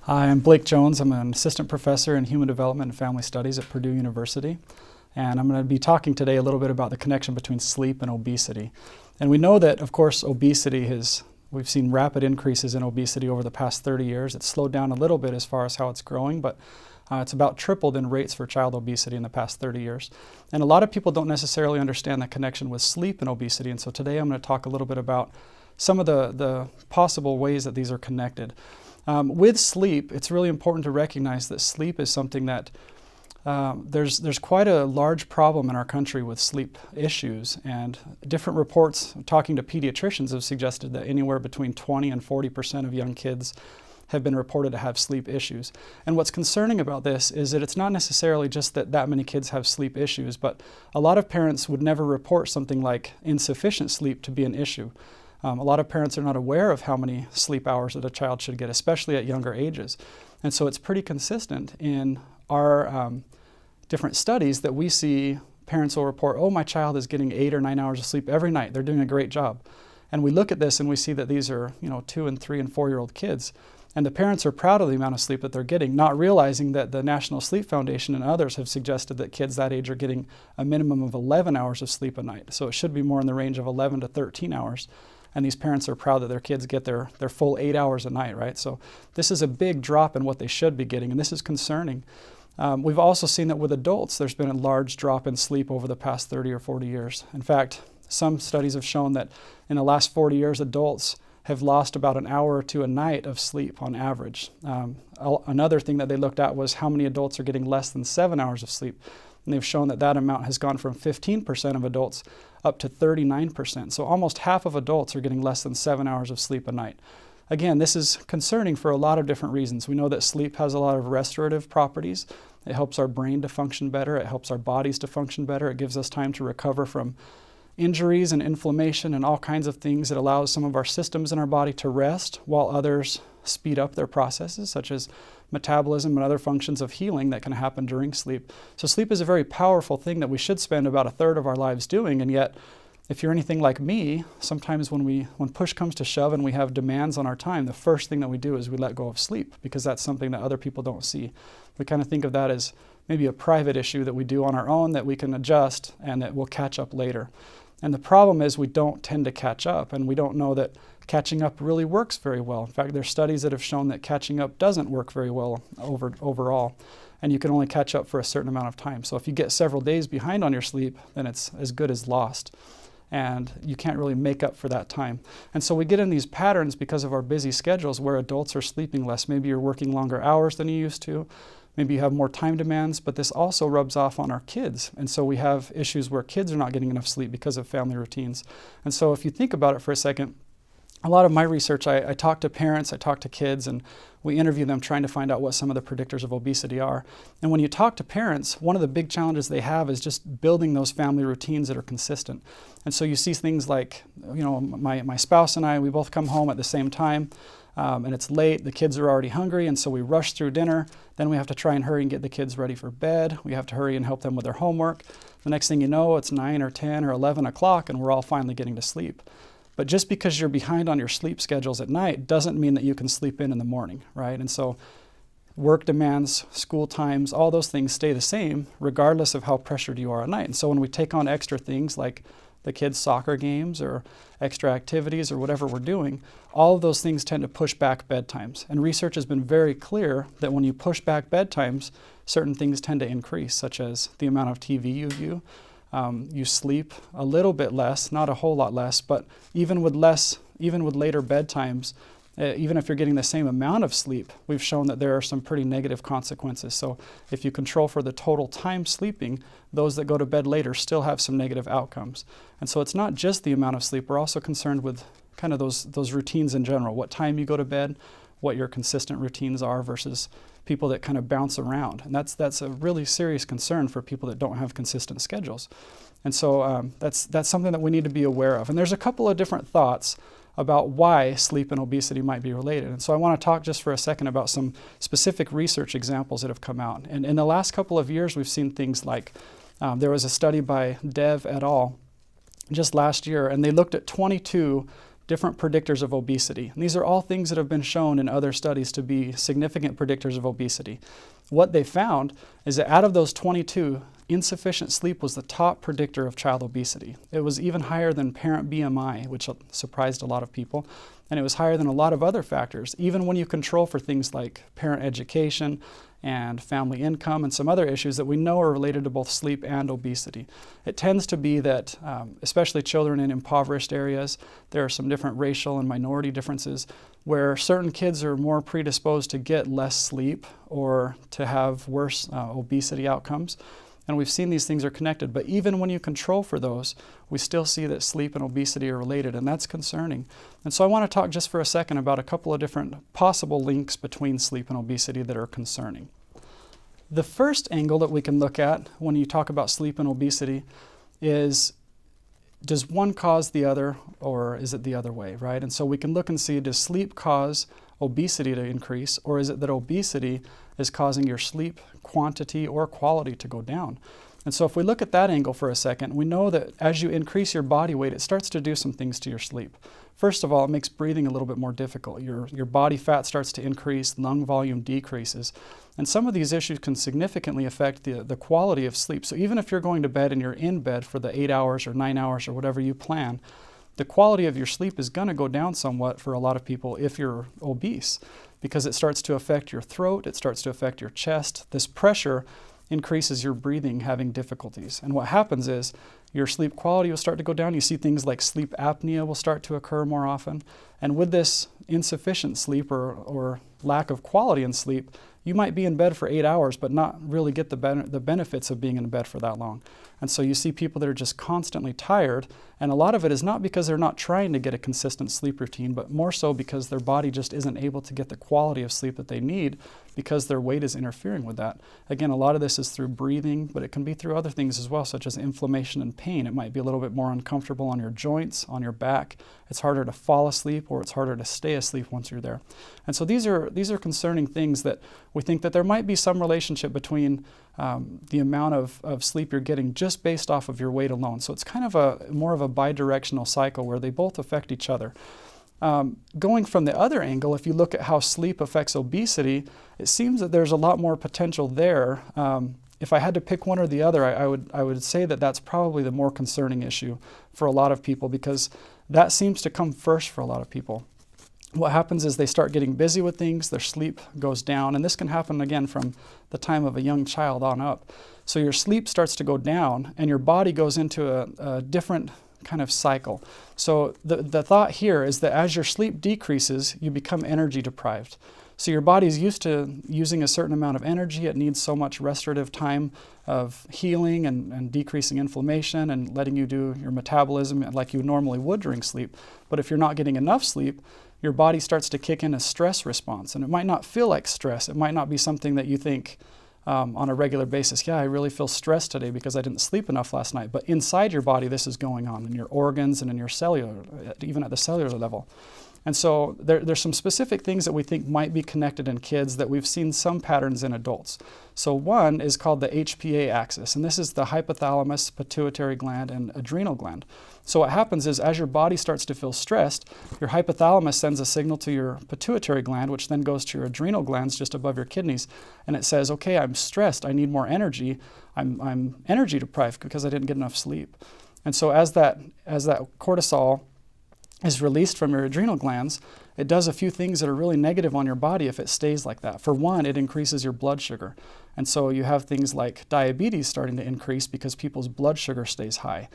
Hi, I'm Blake Jones. I'm an assistant professor in human development and family studies at Purdue University. And I'm going to be talking today a little bit about the connection between sleep and obesity. And we know that, of course, we've seen rapid increases in obesity over the past 30 years. It's slowed down a little bit as far as how it's growing, but it's about tripled in rates for child obesity in the past 30 years. And a lot of people don't necessarily understand the connection with sleep and obesity. And so today I'm going to talk a little bit about some of the possible ways that these are connected. With sleep, it's really important to recognize that sleep is something that there's quite a large problem in our country with sleep issues, and different reports talking to pediatricians have suggested that anywhere between 20 and 40% of young kids have been reported to have sleep issues. And what's concerning about this is that it's not necessarily just that many kids have sleep issues, but a lot of parents would never report something like insufficient sleep to be an issue. A lot of parents are not aware of how many sleep hours that a child should get, especially at younger ages. And so it's pretty consistent in our different studies that we see parents will report, oh, my child is getting 8 or 9 hours of sleep every night. They're doing a great job. And we look at this and we see that these are 2 and 3 and 4-year-old kids. And the parents are proud of the amount of sleep that they're getting, not realizing that the National Sleep Foundation and others have suggested that kids that age are getting a minimum of 11 hours of sleep a night. So it should be more in the range of 11 to 13 hours. And these parents are proud that their kids get their full 8 hours a night, right? So this is a big drop in what they should be getting, and this is concerning. We've also seen that with adults, there's been a large drop in sleep over the past 30 or 40 years. In fact, some studies have shown that in the last 40 years, adults have lost about an hour or two a night of sleep on average. Another thing that they looked at was how many adults are getting less than 7 hours of sleep. And they've shown that that amount has gone from 15% of adults up to 39%. So almost half of adults are getting less than 7 hours of sleep a night. Again, this is concerning for a lot of different reasons. We know that sleep has a lot of restorative properties. It helps our brain to function better. It helps our bodies to function better. It gives us time to recover from injuries and inflammation and all kinds of things. It allows some of our systems in our body to rest while others speed up their processes, such as metabolism and other functions of healing that can happen during sleep. So sleep is a very powerful thing that we should spend about a third of our lives doing, and yet if you're anything like me, sometimes when push comes to shove and we have demands on our time, the first thing that we do is we let go of sleep, because that's something that other people don't see. We kind of think of that as maybe a private issue that we do on our own that we can adjust and that we'll catch up later. And the problem is we don't tend to catch up, and we don't know that catching up really works very well. In fact, there's studies that have shown that catching up doesn't work very well overall, and you can only catch up for a certain amount of time. So if you get several days behind on your sleep, then it's as good as lost, and you can't really make up for that time. And so we get in these patterns because of our busy schedules where adults are sleeping less. Maybe you're working longer hours than you used to. Maybe you have more time demands, but this also rubs off on our kids. And so we have issues where kids are not getting enough sleep because of family routines. And so if you think about it for a second, a lot of my research, I talk to parents, I talk to kids, and we interview them trying to find out what some of the predictors of obesity are. And when you talk to parents, one of the big challenges they have is just building those family routines that are consistent. And so you see things like, my spouse and I, we both come home at the same time, and it's late, the kids are already hungry, and so we rush through dinner. Then we have to try and hurry and get the kids ready for bed. We have to hurry and help them with their homework. The next thing you know, it's 9 or 10 or 11 o'clock, and we're all finally getting to sleep. But just because you're behind on your sleep schedules at night doesn't mean that you can sleep in the morning, right? And so work demands, school times, all those things stay the same regardless of how pressured you are at night. And so when we take on extra things like the kids' soccer games or extra activities or whatever we're doing, all of those things tend to push back bedtimes. And research has been very clear that when you push back bedtimes, certain things tend to increase, such as the amount of TV you view. You sleep a little bit less, not a whole lot less, but even with later bedtimes, even if you're getting the same amount of sleep, we've shown that there are some pretty negative consequences. So if you control for the total time sleeping, those that go to bed later still have some negative outcomes. And so it's not just the amount of sleep. We're also concerned with kind of those routines in general, what time you go to bed, what your consistent routines are versus people that kind of bounce around. And that's a really serious concern for people that don't have consistent schedules. And so that's something that we need to be aware of. And there's a couple of different thoughts about why sleep and obesity might be related. And so I want to talk just for a second about some specific research examples that have come out. And in the last couple of years, we've seen things like there was a study by Dev et al. Just last year, and they looked at 22 different predictors of obesity. And these are all things that have been shown in other studies to be significant predictors of obesity. What they found is that out of those 22, insufficient sleep was the top predictor of child obesity. It was even higher than parent BMI, which surprised a lot of people, and it was higher than a lot of other factors, even when you control for things like parent education and family income and some other issues that we know are related to both sleep and obesity. It tends to be that, especially children in impoverished areas, there are some different racial and minority differences where certain kids are more predisposed to get less sleep or to have worse obesity outcomes. And we've seen these things are connected, but even when you control for those, we still see that sleep and obesity are related, and that's concerning. And so I want to talk just for a second about a couple of different possible links between sleep and obesity that are concerning. The first angle that we can look at when you talk about sleep and obesity is, does one cause the other, or is it the other way, right? And so we can look and see, does sleep cause obesity to increase, or is it that obesity is causing your sleep quantity or quality to go down? And so if we look at that angle for a second, we know that as you increase your body weight, it starts to do some things to your sleep. First of all, it makes breathing a little bit more difficult. Your body fat starts to increase, lung volume decreases. And some of these issues can significantly affect the quality of sleep. So even if you're going to bed and you're in bed for the 8 hours or 9 hours or whatever you plan, the quality of your sleep is going to go down somewhat for a lot of people if you're obese, because it starts to affect your throat, it starts to affect your chest. This pressure increases your breathing, having difficulties. And what happens is your sleep quality will start to go down. You see things like sleep apnea will start to occur more often. And with this insufficient sleep or lack of quality in sleep, you might be in bed for 8 hours but not really get the benefits of being in bed for that long. And so you see people that are just constantly tired, and a lot of it is not because they're not trying to get a consistent sleep routine, but more so because their body just isn't able to get the quality of sleep that they need because their weight is interfering with that. Again, a lot of this is through breathing, but it can be through other things as well, such as inflammation and pain. It might be a little bit more uncomfortable on your joints, on your back. It's harder to fall asleep, or it's harder to stay asleep once you're there. And so these are concerning things that we think that there might be some relationship between the amount of sleep you're getting just based off of your weight alone. So it's kind of more of a bidirectional cycle where they both affect each other. Going from the other angle, if you look at how sleep affects obesity, it seems that there's a lot more potential there. If I had to pick one or the other, I would say that that's probably the more concerning issue for a lot of people, because that seems to come first for a lot of people. What happens is they start getting busy with things, their sleep goes down, and this can happen again from the time of a young child on up. So your sleep starts to go down and your body goes into a different kind of cycle. So the thought here is that as your sleep decreases, you become energy deprived. So your body's used to using a certain amount of energy. It needs so much restorative time of healing and decreasing inflammation and letting you do your metabolism like you normally would during sleep. But if you're not getting enough sleep, your body starts to kick in a stress response. And it might not feel like stress. It might not be something that you think on a regular basis, yeah, I really feel stressed today because I didn't sleep enough last night. But inside your body, this is going on in your organs and in your cellular, even at the cellular level. And so there's some specific things that we think might be connected in kids that we've seen some patterns in adults. So one is called the HPA axis, and this is the hypothalamus, pituitary gland, and adrenal gland. So what happens is as your body starts to feel stressed, your hypothalamus sends a signal to your pituitary gland, which then goes to your adrenal glands just above your kidneys, and it says, okay, I'm stressed, I need more energy, I'm energy deprived because I didn't get enough sleep. And so as that cortisol is released from your adrenal glands, it does a few things that are really negative on your body if it stays like that. For one, it increases your blood sugar. And so you have things like diabetes starting to increase because people's blood sugar stays high.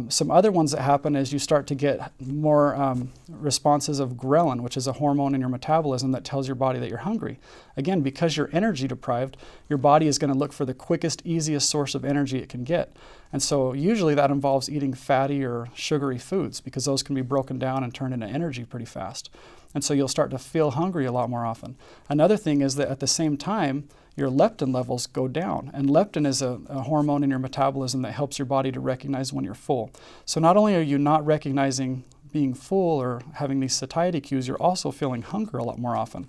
Some other ones that happen is you start to get more responses of ghrelin, which is a hormone in your metabolism that tells your body that you're hungry. Again, because you're energy deprived, your body is going to look for the quickest, easiest source of energy it can get. And so usually that involves eating fatty or sugary foods because those can be broken down and turned into energy pretty fast. And so you'll start to feel hungry a lot more often. Another thing is that at the same time, your leptin levels go down. And leptin is a hormone in your metabolism that helps your body to recognize when you're full. So not only are you not recognizing being full or having these satiety cues, you're also feeling hunger a lot more often.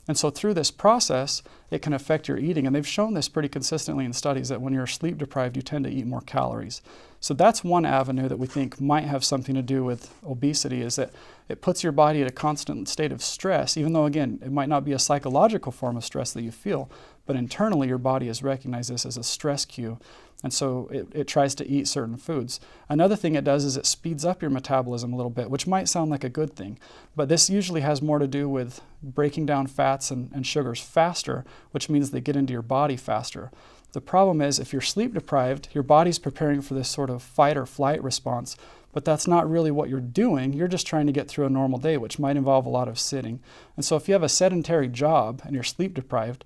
And so through this process, it can affect your eating. And they've shown this pretty consistently in studies that when you're sleep deprived, you tend to eat more calories. So that's one avenue that we think might have something to do with obesity, is that it puts your body at a constant state of stress, even though, again, it might not be a psychological form of stress that you feel, but internally your body has recognized this as a stress cue. And so it tries to eat certain foods. Another thing it does is it speeds up your metabolism a little bit, which might sound like a good thing. But this usually has more to do with breaking down fats and sugars faster, which means they get into your body faster. The problem is if you're sleep deprived, your body's preparing for this sort of fight or flight response, but that's not really what you're doing. You're just trying to get through a normal day, which might involve a lot of sitting. And so if you have a sedentary job and you're sleep deprived,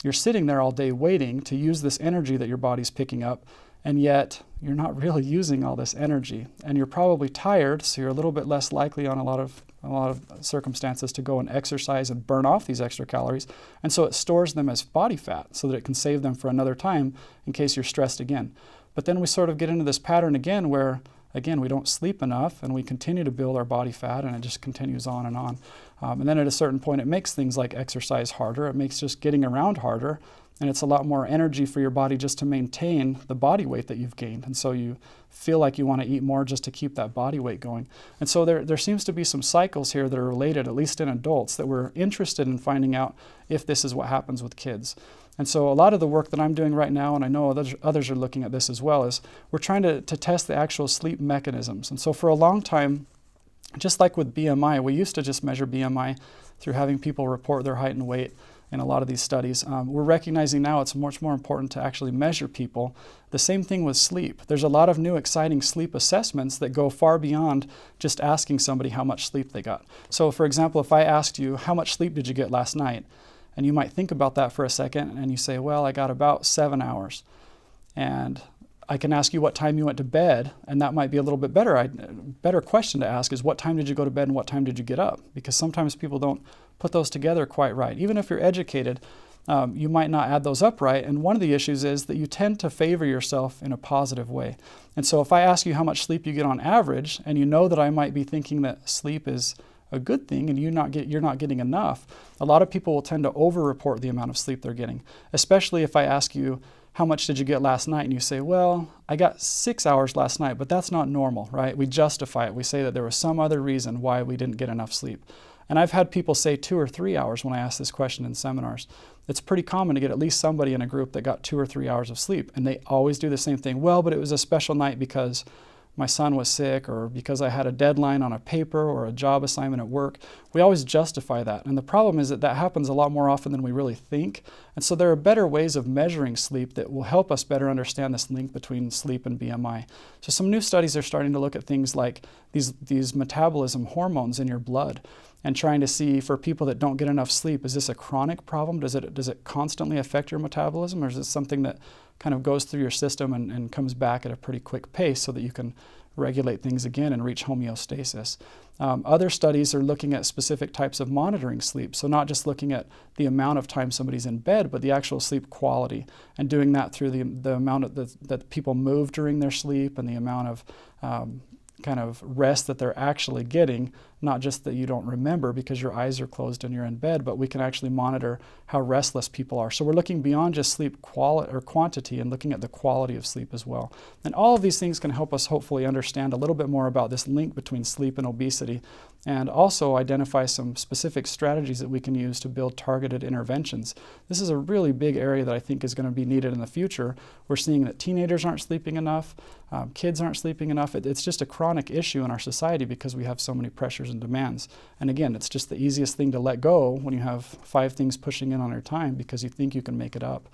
you're sitting there all day waiting to use this energy that your body's picking up, and yet you're not really using all this energy. And you're probably tired, so you're a little bit less likely on a lot of circumstances to go and exercise and burn off these extra calories. And so it stores them as body fat so that it can save them for another time in case you're stressed again. But then we sort of get into this pattern again where, again, we don't sleep enough and we continue to build our body fat, and it just continues on and on. And then at a certain point, it makes things like exercise harder. It makes just getting around harder. And it's a lot more energy for your body just to maintain the body weight that you've gained. And so you feel like you want to eat more just to keep that body weight going. And so there seems to be some cycles here that are related, at least in adults, that we're interested in finding out if this is what happens with kids. And so a lot of the work that I'm doing right now, and I know others are looking at this as well, is we're trying to test the actual sleep mechanisms. And so for a long time, just like with BMI, we used to just measure BMI through having people report their height and weight in a lot of these studies. We're recognizing now it's much more important to actually measure people. The same thing with sleep. There's a lot of new exciting sleep assessments that go far beyond just asking somebody how much sleep they got. So for example, if I asked you, how much sleep did you get last night? And you might think about that for a second and you say, well, I got about 7 hours. And I can ask you what time you went to bed, and that might be a little bit better question to ask is what time did you go to bed and what time did you get up? Because sometimes people don't put those together quite right. Even if you're educated, you might not add those up right. And one of the issues is that you tend to favor yourself in a positive way. And so if I ask you how much sleep you get on average, and you know that I might be thinking that sleep is a good thing and you're not getting enough, a lot of people will tend to over-report the amount of sleep they're getting, especially if I ask you, how much did you get last night? And you say, well, I got 6 hours last night, but that's not normal, right? We justify it. We say that there was some other reason why we didn't get enough sleep. And I've had people say 2 or 3 hours when I ask this question in seminars. It's pretty common to get at least somebody in a group that got 2 or 3 hours of sleep. And they always do the same thing. Well, but it was a special night because my son was sick, or because I had a deadline on a paper or a job assignment at work. We always justify that. And the problem is that that happens a lot more often than we really think. And so there are better ways of measuring sleep that will help us better understand this link between sleep and BMI. So some new studies are starting to look at things like these metabolism hormones in your blood, and trying to see for people that don't get enough sleep, is this a chronic problem? Does it constantly affect your metabolism, or is it something that kind of goes through your system and comes back at a pretty quick pace so that you can regulate things again and reach homeostasis? Other studies are looking at specific types of monitoring sleep, so not just looking at the amount of time somebody's in bed, but the actual sleep quality, and doing that through the amount that people move during their sleep and the amount of kind of rest that they're actually getting, not just that you don't remember because your eyes are closed and you're in bed, but we can actually monitor how restless people are. So we're looking beyond just sleep quality or quantity and looking at the quality of sleep as well. And all of these things can help us hopefully understand a little bit more about this link between sleep and obesity, and also identify some specific strategies that we can use to build targeted interventions. This is a really big area that I think is going to be needed in the future. We're seeing that teenagers aren't sleeping enough, kids aren't sleeping enough. It's just a chronic issue in our society because we have so many pressures and demands. And again, it's just the easiest thing to let go when you have 5 things pushing in on your time because you think you can make it up.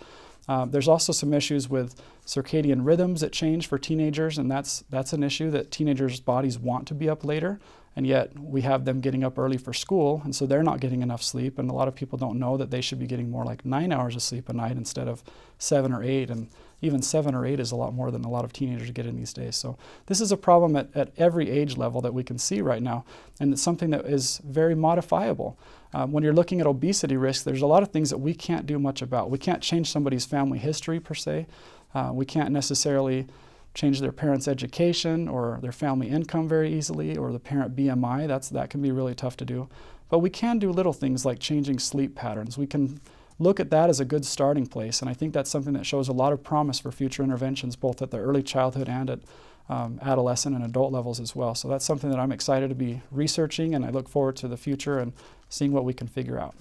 There's also some issues with circadian rhythms that change for teenagers, and that's an issue that teenagers' bodies want to be up later, and yet we have them getting up early for school, and so they're not getting enough sleep, and a lot of people don't know that they should be getting more like 9 hours of sleep a night instead of 7 or 8, and even 7 or 8 is a lot more than a lot of teenagers get in these days. So this is a problem at every age level that we can see right now, and it's something that is very modifiable. When you're looking at obesity risk, there's a lot of things that we can't do much about. We can't change somebody's family history per se. We can't necessarily change their parents' education or their family income very easily, or the parent BMI. That can be really tough to do. But we can do little things like changing sleep patterns. We can look at that as a good starting place, and I think that's something that shows a lot of promise for future interventions, both at the early childhood and at adolescent and adult levels as well. So that's something that I'm excited to be researching, and I look forward to the future and seeing what we can figure out.